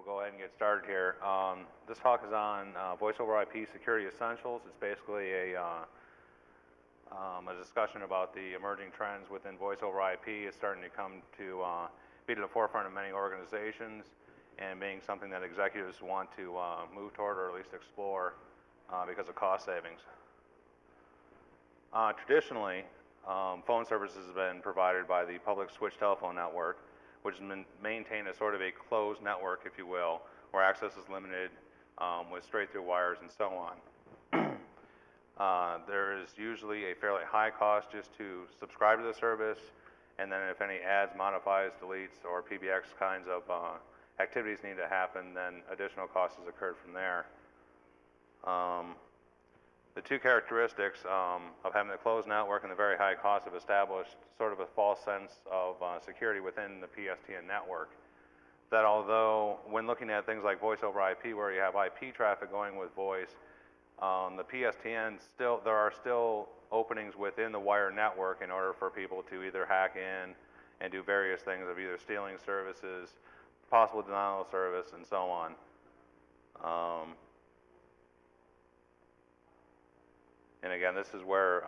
we'll go ahead and get started here. This talk is on voice over IP security essentials. It's basically a discussion about the emerging trends within voice over IP. It's starting to come to be to the forefront of many organizations and being something that executives want to move toward or at least explore because of cost savings. Traditionally, phone services have been provided by the public switch telephone network, which has been maintained as sort of a closed network, if you will, where access is limited with straight-through wires and so on. There is usually a fairly high cost just to subscribe to the service, and then if any adds, modifies, deletes, or PBX kinds of activities need to happen, then additional costs has occurred from there. The two characteristics of having a closed network and the very high cost have established sort of a false sense of security within the PSTN network. That although when looking at things like voice over IP, where you have IP traffic going with voice, the PSTN there are still openings within the wire network in order for people to either hack in and do various things of either stealing services, possible denial of service, and so on. And again, this is where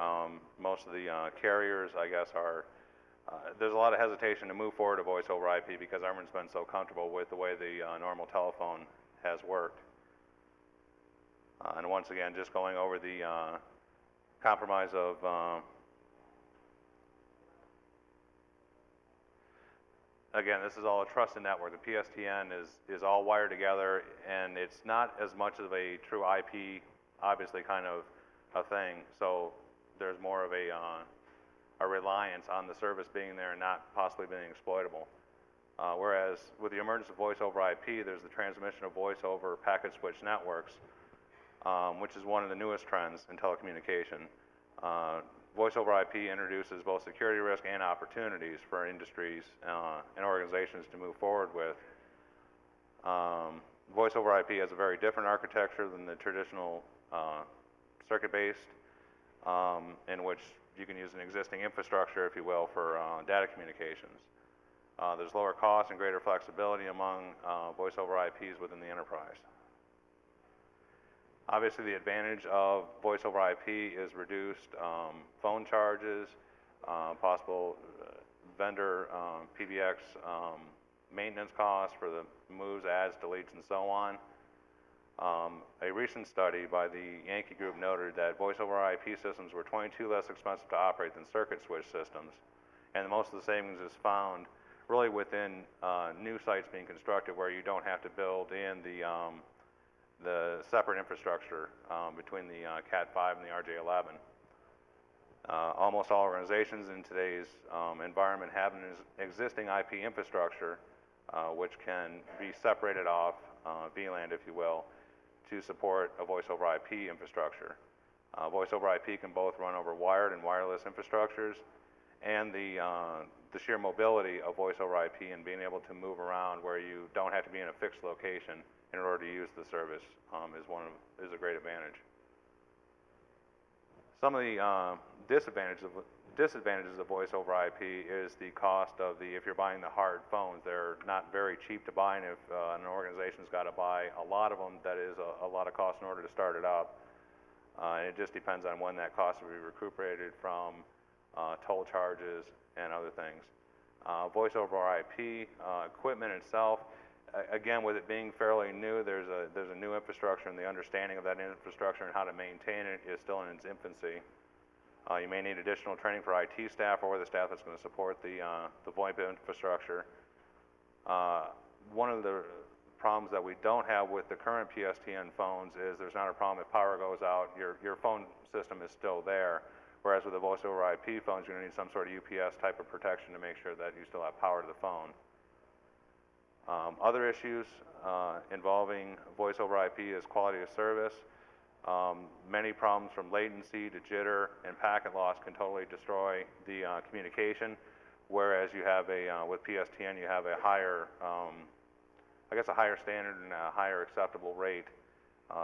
most of the carriers, I guess, are, there's a lot of hesitation to move forward to voice over IP because everyone's been so comfortable with the way the normal telephone has worked. And once again, just going over the compromise of again, this is all a trusted network. The PSTN is all wired together, and it's not as much of a true IP, obviously, kind of a thing. So there's more of a reliance on the service being there and not possibly being exploitable. Whereas with the emergence of voice over IP, there's the transmission of voice over packet switch networks, which is one of the newest trends in telecommunication. Voice over IP introduces both security risk and opportunities for industries and organizations to move forward with. Voice over IP has a very different architecture than the traditional circuit-based, in which you can use an existing infrastructure, if you will, for data communications. There's lower cost and greater flexibility among voice over IPs within the enterprise. Obviously, the advantage of voice over IP is reduced phone charges, possible vendor PBX maintenance costs for the moves, adds, deletes, and so on. A recent study by the Yankee Group noted that voice over IP systems were 22% less expensive to operate than circuit switch systems, and most of the savings is found really within new sites being constructed where you don't have to build in the separate infrastructure between the Cat5 and the RJ11. Almost all organizations in today's environment have an existing IP infrastructure which can be separated off VLAN, if you will, to support a voice over IP infrastructure. Voice over IP can both run over wired and wireless infrastructures, and the sheer mobility of voice over IP and being able to move around where you don't have to be in a fixed location in order to use the service is a great advantage. Some of the disadvantages of voice over IP is the cost of if you're buying the hard phones, they're not very cheap to buy, and if an organization's got to buy a lot of them, that is a lot of cost in order to start it up. And it just depends on when that cost will be recuperated from toll charges and other things. Voice over IP equipment itself, again, with it being fairly new, there's a new infrastructure, and the understanding of that infrastructure and how to maintain it is still in its infancy. You may need additional training for IT staff or the staff that's going to support the VoIP infrastructure. One of the problems that we don't have with the current PSTN phones is there's not a problem if power goes out, your phone system is still there. Whereas with the voice over IP phones, you're going to need some sort of UPS type of protection to make sure that you still have power to the phone. Other issues involving voice over IP is quality of service. Many problems from latency to jitter and packet loss can totally destroy the communication, whereas you have with PSTN you have a higher, I guess a higher standard and a higher acceptable rate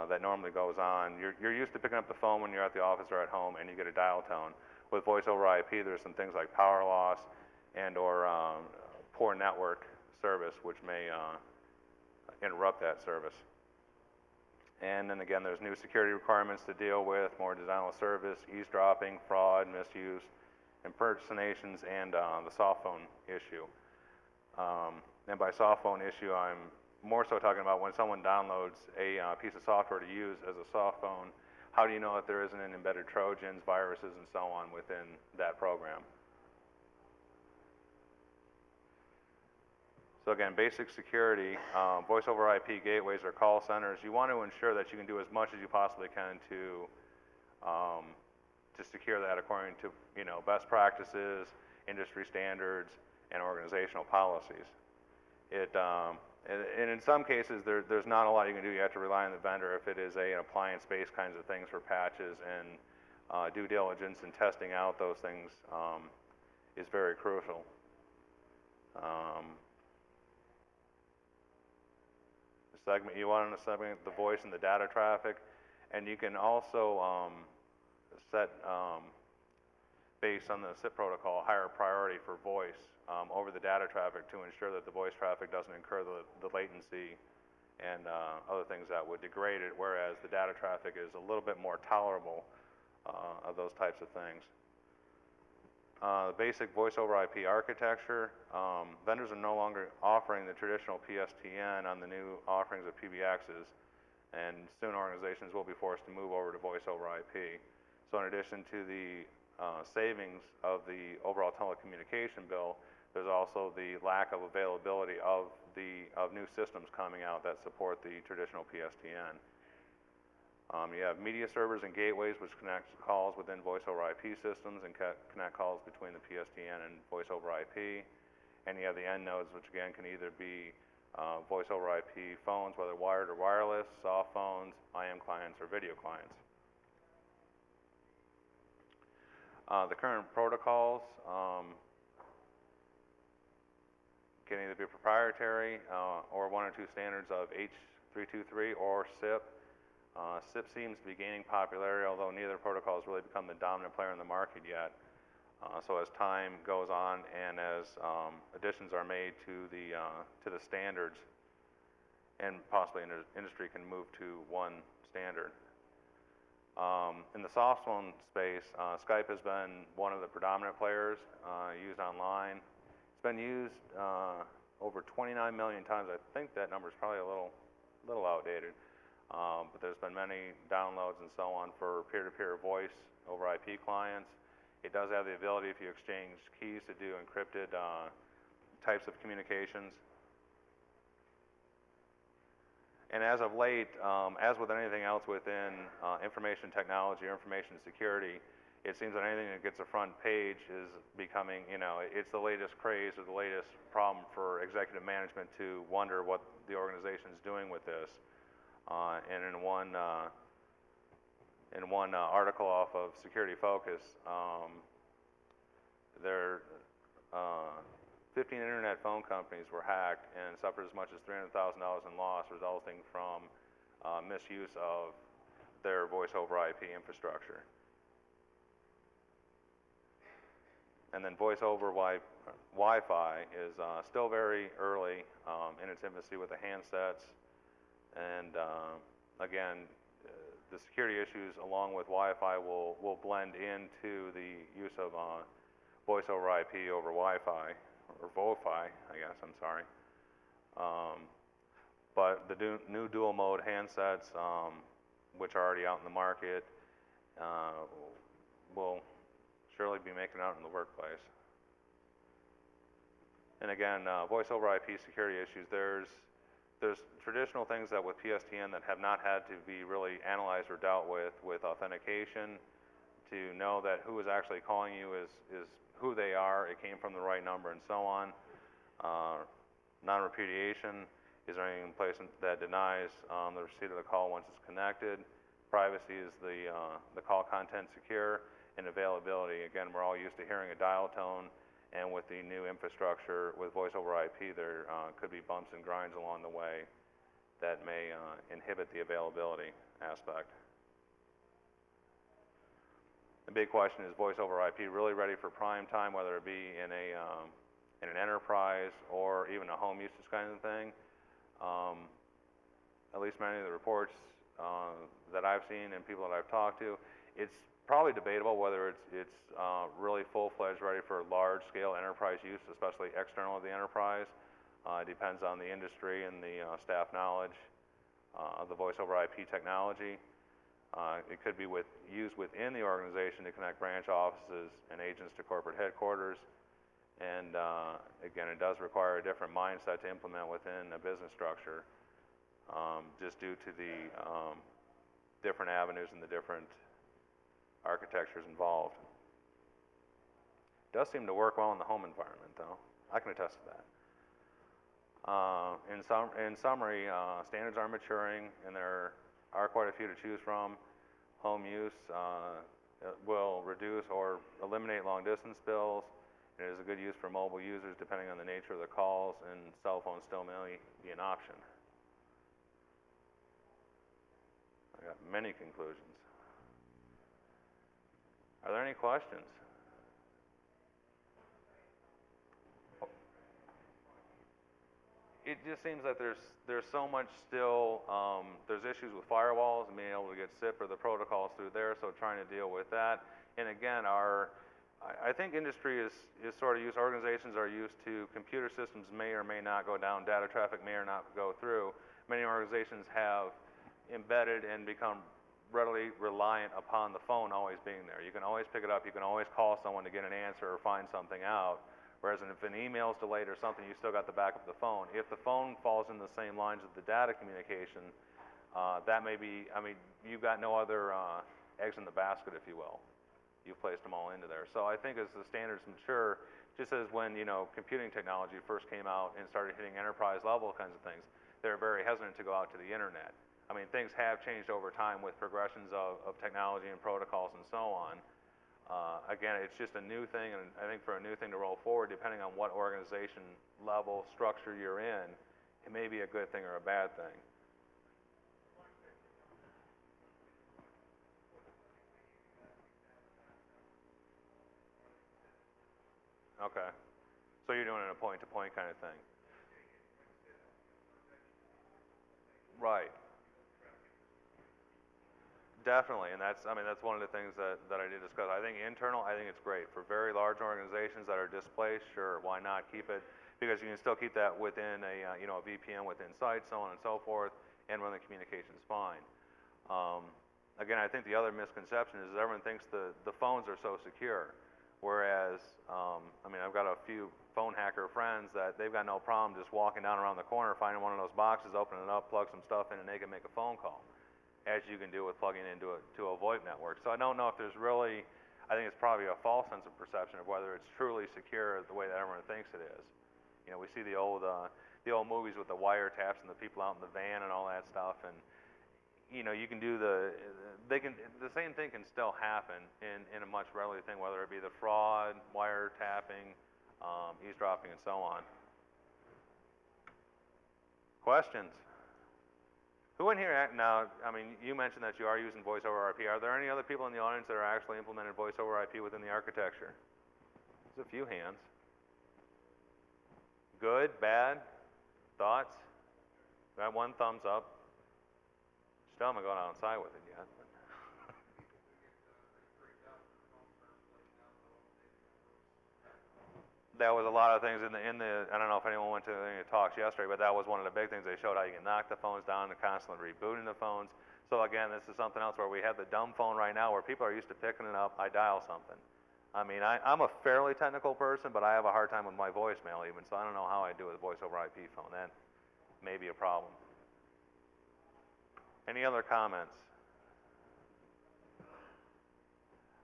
that normally goes on. You're used to picking up the phone when you're at the office or at home and you get a dial tone. With voice over IP, there's some things like power loss and or poor network service, which may interrupt that service. And then again, there's new security requirements to deal with, more denial of service, eavesdropping, fraud, misuse, impersonations, and the soft phone issue. And by soft phone issue, I'm more so talking about when someone downloads a piece of software to use as a soft phone, how do you know that there isn't an embedded Trojans, viruses, and so on within that program? So again, basic security, voice over IP gateways or call centers, you want to ensure that you can do as much as you possibly can to secure that according to best practices, industry standards, and organizational policies. And in some cases, there's not a lot you can do. You have to rely on the vendor if it is an appliance-based kinds of things for patches, and due diligence and testing out those things is very crucial. Segment, you want to segment the voice and the data traffic, and you can also set, based on the SIP protocol, higher priority for voice over the data traffic to ensure that the voice traffic doesn't incur the latency and other things that would degrade it, whereas the data traffic is a little bit more tolerable of those types of things. The basic voice over IP architecture, vendors are no longer offering the traditional PSTN on the new offerings of PBXs, and soon organizations will be forced to move over to voice over IP. So in addition to the savings of the overall telecommunication bill, there's also the lack of availability of new systems coming out that support the traditional PSTN. You have media servers and gateways which connect calls within voice over IP systems and connect calls between the PSTN and voice over IP. And you have the end nodes, which again can either be voice over IP phones, whether wired or wireless, soft phones, IM clients, or video clients. The current protocols can either be proprietary or one or two standards of H323 or SIP. SIP seems to be gaining popularity, although neither protocol has really become the dominant player in the market yet. So as time goes on and as additions are made to the standards, and possibly industry can move to one standard. In the soft phone space, Skype has been one of the predominant players used online. It's been used over 29 million times. I think that number is probably a little outdated. But there's been many downloads and so on for peer-to-peer voice over IP clients. It does have the ability, if you exchange keys, to do encrypted types of communications. And as of late, as with anything else within information technology or information security, it seems that anything that gets a front page is becoming, it's the latest craze or the latest problem for executive management to wonder what the organization is doing with this. And in one article off of Security Focus, 15 internet phone companies were hacked and suffered as much as $300,000 in loss resulting from misuse of their voice over IP infrastructure. And then voice over Wi-Fi is still very early in its infancy with the handsets. And again, the security issues along with Wi-Fi will blend into the use of voice over IP over Wi-Fi, or VoIP, I guess, I'm sorry. But the new dual mode handsets, which are already out in the market, will surely be making it out in the workplace. And again, voice over IP security issues, there's traditional things that with PSTN that have not had to be really analyzed or dealt with authentication, to know that who is actually calling you is who they are, it came from the right number, and so on. Non-repudiation, is there anything in place that denies the receipt of the call once it's connected? Privacy, is the call content secure? And availability, again, we're all used to hearing a dial tone, and with the new infrastructure with voice over IP, there could be bumps and grinds along the way that may inhibit the availability aspect. The big question is voice over IP really ready for prime time, whether it be in an enterprise or even a home usage kind of thing? at least many of the reports that I've seen and people that I've talked to, it's probably debatable whether it's really full-fledged ready for large-scale enterprise use, especially external of the enterprise. It depends on the industry and the staff knowledge of the voice over IP technology. It could be used within the organization to connect branch offices and agents to corporate headquarters. And again, it does require a different mindset to implement within a business structure, just due to the different avenues and the different architectures involved. It does seem to work well in the home environment, though. I can attest to that. In summary, standards are maturing, and there are quite a few to choose from. Home use will reduce or eliminate long-distance bills. It is a good use for mobile users depending on the nature of the calls, and cell phones still may be an option. I got many conclusions. Are there any questions? It just seems that there's so much still, there's issues with firewalls and being able to get SIP or the protocols through there, so trying to deal with that. And again, I think industry is sort of used, organizations are used to computer systems may or may not go down, data traffic may or not go through. Many organizations have embedded and become readily reliant upon the phone always being there. You can always pick it up, you can always call someone to get an answer or find something out. Whereas if an email's delayed or something, you still got the backup of the phone. If the phone falls in the same lines of the data communication, that may be, I mean, you've got no other eggs in the basket, if you will. You've placed them all into there. So I think as the standards mature, just as when, you know, computing technology first came out and started hitting enterprise level kinds of things, they're very hesitant to go out to the internet. I mean, things have changed over time with progressions of technology and protocols and so on. Again, it's just a new thing, and I think for a new thing to roll forward, depending on what organization level structure you're in, it may be a good thing or a bad thing. Okay. So you're doing it a point-to-point kind of thing. Right. Definitely, and that's, I mean, that's one of the things that I did discuss. I think internal, I think it's great. For very large organizations that are displaced, sure, why not keep it? Because you can still keep that within a, you know, a VPN within sites, so on and so forth, and run the communications fine. Again, I think the other misconception is everyone thinks the phones are so secure, whereas, I mean, I've got a few phone hacker friends that they've got no problem just walking down around the corner, finding one of those boxes, opening it up, plug some stuff in, and they can make a phone call, as you can do with plugging into a VoIP network. So I don't know if there's really, I think it's probably a false sense of perception of whether it's truly secure the way that everyone thinks it is. You know, we see the old movies with the wiretaps and the people out in the van and all that stuff, and you know, you can do the same thing can still happen in a much regular thing, whether it be the fraud, wiretapping, eavesdropping, and so on. Questions? Who in here now, I mean, you mentioned that you are using voice over IP. Are there any other people in the audience that are actually implemented voice over IP within the architecture? There's a few hands. Good, bad, thoughts? Got one thumbs up. Still haven't gone outside with it yet. That was a lot of things in the, I don't know if anyone went to any talks yesterday, but that was one of the big things. They showed how you can knock the phones down and constantly rebooting the phones. So again, this is something else where we have the dumb phone right now where people are used to picking it up, I dial something. I mean, I'm a fairly technical person, but I have a hard time with my voicemail even, so I don't know how I do with a voice over IP phone. That may be a problem. Any other comments?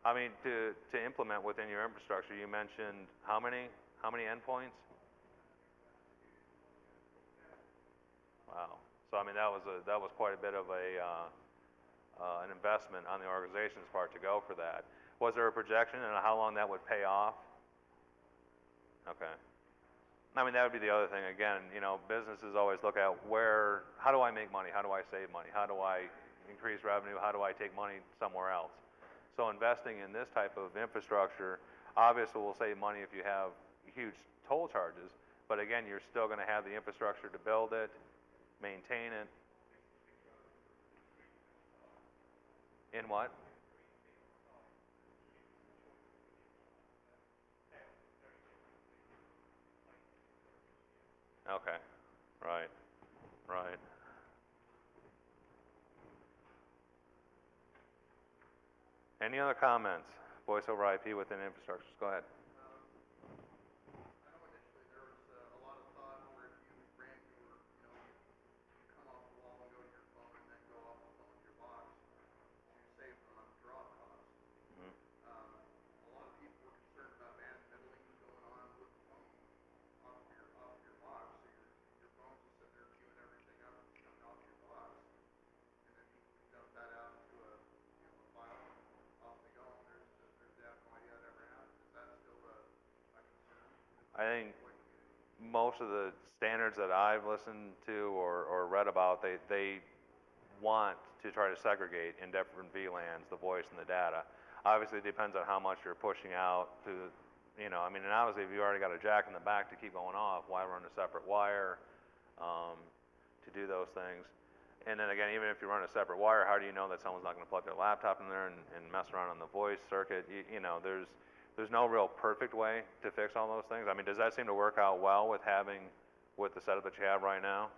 I mean, to implement within your infrastructure, you mentioned how many endpoints? Wow. So I mean, that was quite a bit of an investment on the organization's part to go for that. Was there a projection and how long that would pay off? Okay. I mean, that would be the other thing. Again, you know, businesses always look at how do I make money? How do I save money? How do I increase revenue? How do I take money somewhere else? So investing in this type of infrastructure obviously will save money if you have huge toll charges, but again, you're still going to have the infrastructure to build it, maintain it, In what? Okay, right, right. Any other comments? Voice over IP within infrastructures, go ahead. I think most of the standards that I've listened to or read about, they want to try to segregate in different VLANs the voice and the data. Obviously, it depends on how much you're pushing out to, I mean, and obviously if you already got a jack in the back to keep going off, why run a separate wire to do those things? And then again, even if you run a separate wire, how do you know that someone's not going to plug their laptop in there and mess around on the voice circuit? There's no real perfect way to fix all those things. I mean, does that seem to work out well with the setup that you have right now?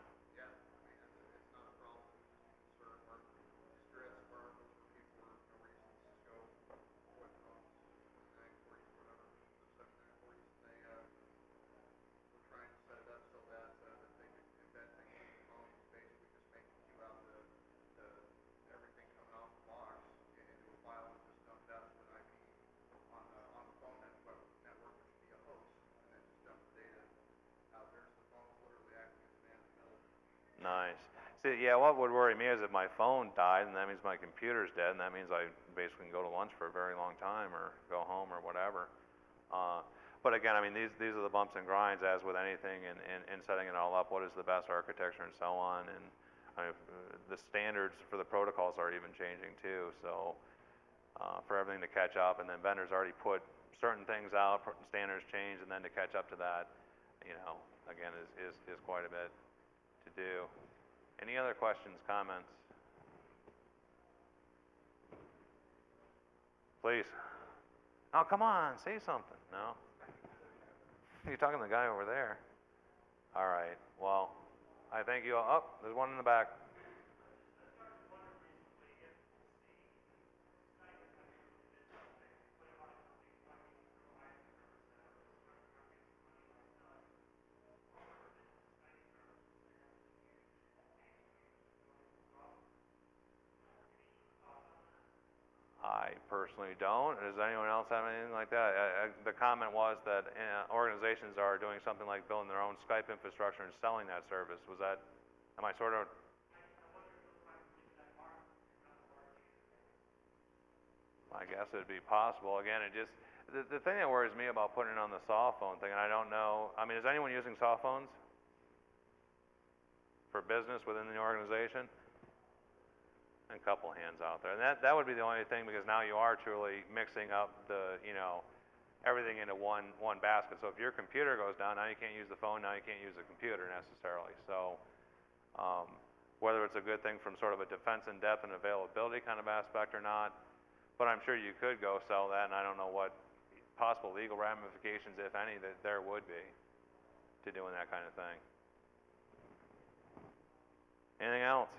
Nice. See, yeah, what would worry me is if my phone died, and that means my computer's dead, and that means I basically can go to lunch for a very long time or go home or whatever. But again, I mean, these are the bumps and grinds, as with anything, in setting it all up. What is the best architecture and so on, and I mean, the standards for the protocols are even changing too. So for everything to catch up, and then vendors already put certain things out, standards change, and then to catch up to that, again, is quite a bit to do. Any other questions, comments? Please. Oh, come on, say something. No? You're talking to the guy over there. All right, well, I thank you all. Oh, there's one in the back. I personally don't. Does anyone else have anything like that? The comment was that organizations are doing something like building their own Skype infrastructure and selling that service. Was that, am I sort of? I guess it'd be possible. Again, the thing that worries me about putting it on the soft phone thing, and I don't know, I mean, is anyone using soft phones for business within the organization? A couple hands out there, and that would be the only thing, because now you are truly mixing up everything into one basket. So if your computer goes down, now you can't use the phone, now you can't use the computer necessarily. So whether it's a good thing from sort of a defense in depth and availability kind of aspect or not, but I'm sure you could go sell that, and I don't know what possible legal ramifications, if any, that there would be to doing that kind of thing. Anything else?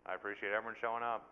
I appreciate everyone showing up.